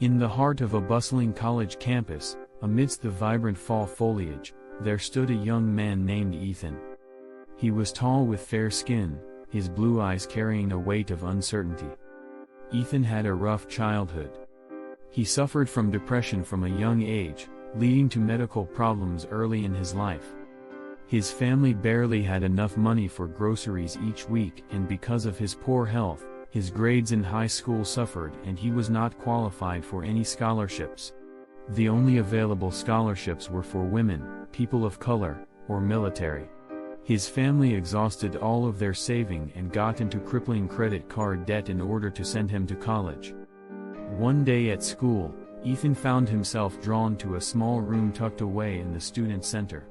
In the heart of a bustling college campus, amidst the vibrant fall foliage, there stood a young man named Ethan. He was tall with fair skin, his blue eyes carrying a weight of uncertainty. Ethan had a rough childhood. He suffered from depression from a young age, leading to medical problems early in his life. His family barely had enough money for groceries each week, and because of his poor health, his grades in high school suffered and he was not qualified for any scholarships. The only available scholarships were for women, people of color, or military. His family exhausted all of their saving and got into crippling credit card debt in order to send him to college. One day at school, Ethan found himself drawn to a small room tucked away in the student center.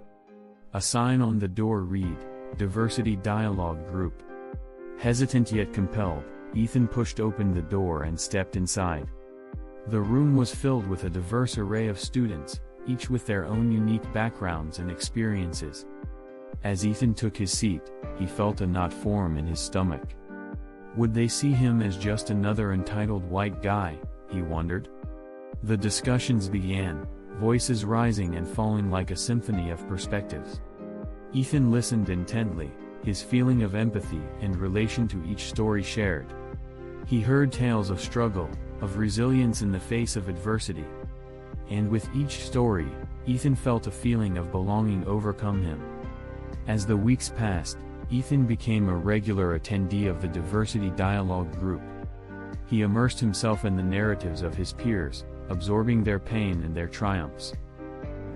A sign on the door read, "Diversity Dialogue Group." Hesitant yet compelled, Ethan pushed open the door and stepped inside. The room was filled with a diverse array of students, each with their own unique backgrounds and experiences. As Ethan took his seat, he felt a knot form in his stomach. Would they see him as just another entitled white guy, he wondered? The discussions began, voices rising and falling like a symphony of perspectives. Ethan listened intently, his feeling of empathy and relation to each story shared. He heard tales of struggle, of resilience in the face of adversity. And with each story, Ethan felt a feeling of belonging overcome him. As the weeks passed, Ethan became a regular attendee of the Diversity Dialogue Group. He immersed himself in the narratives of his peers, absorbing their pain and their triumphs.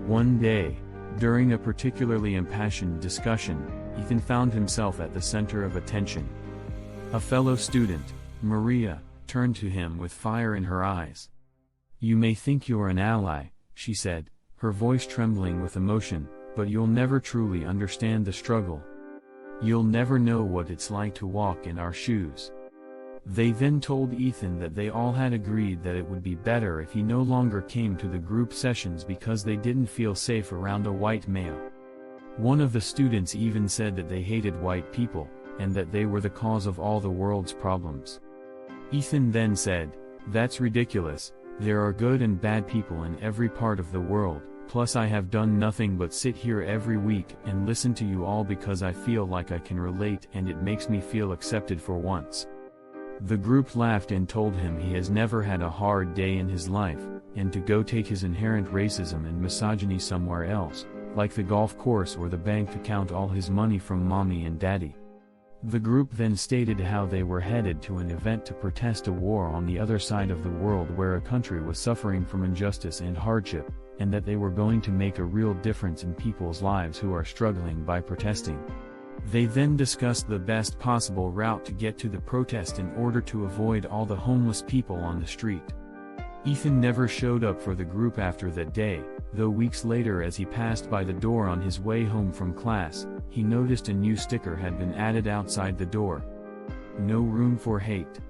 One day, during a particularly impassioned discussion, Ethan found himself at the center of attention. A fellow student, Maria, turned to him with fire in her eyes. "You may think you're an ally," she said, her voice trembling with emotion, "but you'll never truly understand the struggle. You'll never know what it's like to walk in our shoes." They then told Ethan that they all had agreed that it would be better if he no longer came to the group sessions because they didn't feel safe around a white male. One of the students even said that they hated white people, and that they were the cause of all the world's problems. Ethan then said, "That's ridiculous, there are good and bad people in every part of the world, plus I have done nothing but sit here every week and listen to you all because I feel like I can relate and it makes me feel accepted for once." The group laughed and told him he has never had a hard day in his life, and to go take his inherent racism and misogyny somewhere else, like the golf course or the bank to count all his money from mommy and daddy. The group then stated how they were headed to an event to protest a war on the other side of the world where a country was suffering from injustice and hardship, and that they were going to make a real difference in people's lives who are struggling by protesting. They then discussed the best possible route to get to the protest in order to avoid all the homeless people on the street. Ethan never showed up for the group after that day, though weeks later as he passed by the door on his way home from class, he noticed a new sticker had been added outside the door. "No room for hate."